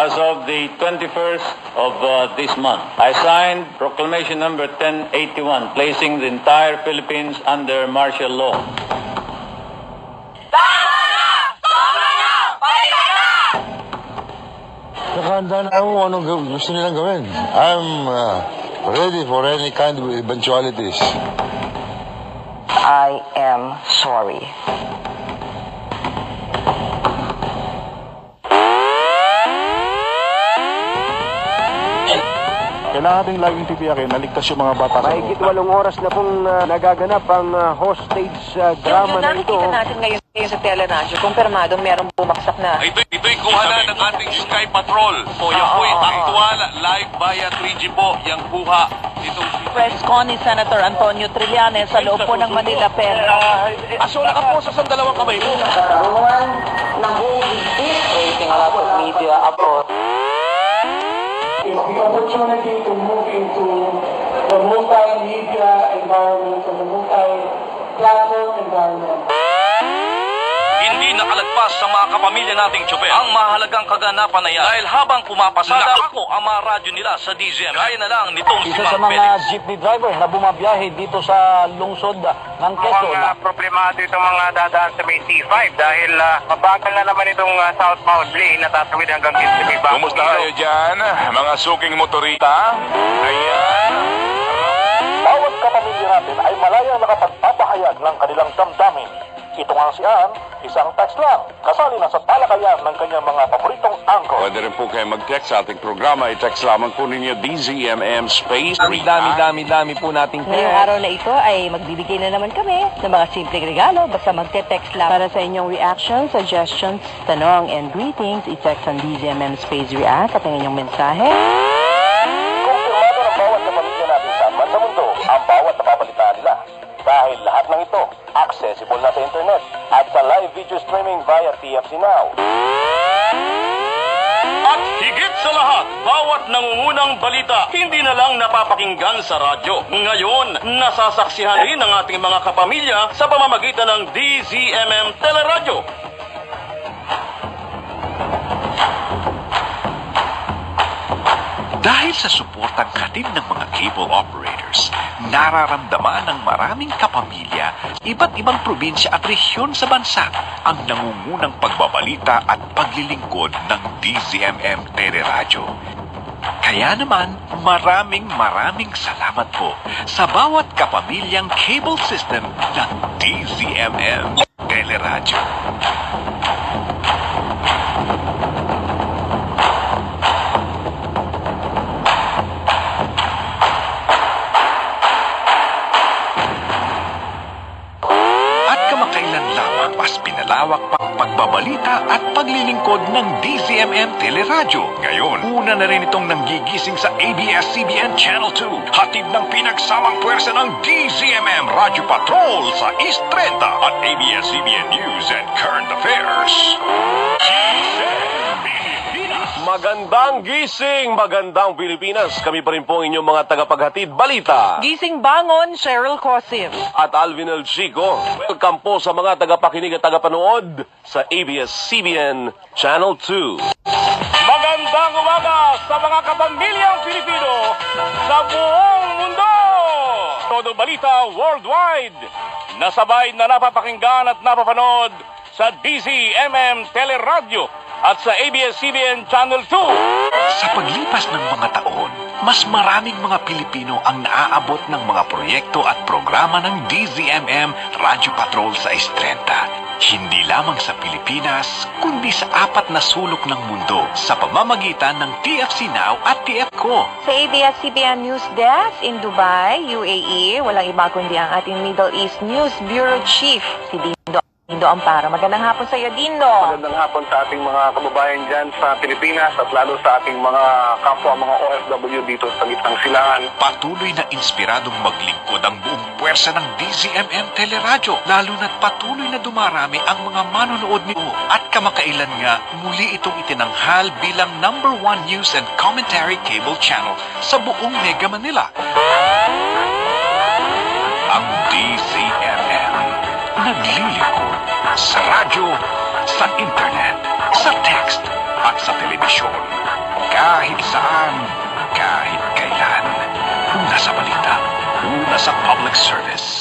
as of the 21st of this month, I signed Proclamation number 1081, placing the entire Philippines under martial law. Nakahanda na ako kung anong gusto nilang gawin. I'm ready for any kind of eventualities. I am sorry. Kailangan din laging titiyakin na ligtas yung mga bata sa Mahigit 8 oras na pong nagaganap ang hostage drama na ito. Nakikita natin ngayon sa teleradyo, kumpirmado merong bumaksak na. Ito'y kuha na ng ating Sky Patrol. O, yan po'y aktual, live via 3G po, yung kuha itong... Press con ni Senator Antonio Trillanes sa loob po ng Manila Pen. Asula ka po sa dalawang kamay mo. Karuan ng buong district. Rating a lot of media abroad. Is the opportunity to move into the multimedia environment and the multi-platform environment. Hindi nakalagpas sa mga kapamilya nating tsuper ang mahalagang kaganapan na yan. Dahil habang pumapasada ako ang mga radyo nila sa DZM, gaya na lang nitong si Isa sa Mang mga Felix. jeepney driver na bumabiyahe dito sa lungsod ng Quezon. Mukhang problemado itong mga dadaan sa may C5 dahil mabagal na naman itong southbound lane na tatawid hanggang Quezon. Kumusta kayo dyan, mga suking motorita? Ayan. Bawat kapamilya natin ay malayang nakapagpapahayag ng kanilang damdamin. Ito nga si Ann, isang text lang. Kasali na sa talakayan ng kanyang mga paboritong anchor. Pwede rin po kayo mag-text sa ating programa. I-text lamang po ninyo DZMM Space. Dami po nating Ngayong araw na ito ay magbibigay na naman kami ng mga simpleng regalo. Basta magte-text lang. Para sa inyong reactions, suggestions, tanong, and greetings, i-text ang DZMM Space React at ang inyong mensahe. Kumpirmado ng bawat kapamilya natin sa sa mundo ang bawat napapalitaan nila. Dahil lahat ng ito, accessible na sa internet at sa live video streaming via TFC Now. At higit sa lahat, bawat nangungunang balita, hindi na lang napapakinggan sa radyo. Ngayon, nasasaksihan rin ng ating mga kapamilya sa pamamagitan ng DZMM Teleradyo. Dahil sa suportang hatid ng mga cable operators, nararamdaman ng maraming kapamilya, iba't ibang probinsya at rehiyon sa bansa ang nangungunang pagbabalita at paglilingkod ng DZMM Teleradyo. Kaya naman, maraming salamat po sa bawat kapamilyang cable system ng DZMM Teleradyo. Mas pinalawak pang pagbabalita at paglilingkod ng DZMM Teleradyo. Ngayon, una na rin itong nanggigising sa ABS-CBN Channel 2. Hatid ng pinagsamang puwersa ng DZMM Radyo Patrol sa East 30 at ABS-CBN News and Current Affairs. Magandang gising, magandang Pilipinas. Kami pa rin po ang inyong mga tagapaghatid balita. Gising bangon, Cheryl Cosim. At Alvin El Chico. Welcome po sa mga tagapakinig at tagapanood sa ABS-CBN Channel 2. Magandang umaga sa mga kapamilyang Pilipino sa buong mundo. Todo balita worldwide. Nasabay na napapakinggan at napapanood sa DZMM Teleradyo at sa ABS-CBN Channel 2. Sa paglipas ng mga taon, mas maraming mga Pilipino ang naaabot ng mga proyekto at programa ng DZMM Radyo Patrol sa Estrenta. Hindi lamang sa Pilipinas, kundi sa 4 na sulok ng mundo sa pamamagitan ng TFC Now at TFCO. Sa ABS-CBN News Desk in Dubai, UAE, walang iba kundi ang ating Middle East News Bureau Chief, si Dindo Amparo. Magandang hapon sa iyo, Dindo. Magandang hapon sa ating mga kababayan dyan sa Pilipinas at lalo sa ating mga kapwa, mga OFW dito sa gitnang silangan. Patuloy na inspiradong maglingkod ang buong puwersa ng DZMM Teleradyo, lalo na't patuloy na dumarami ang mga manonood nito. At kamakailan nga, muli itong itinanghal bilang #1 news and commentary cable channel sa buong Mega Manila. Ang DZMM naglilingkod sa radyo, sa internet, sa text at sa telebisyon. kahit saan, kahit kailan. Una sa balita, una sa public service.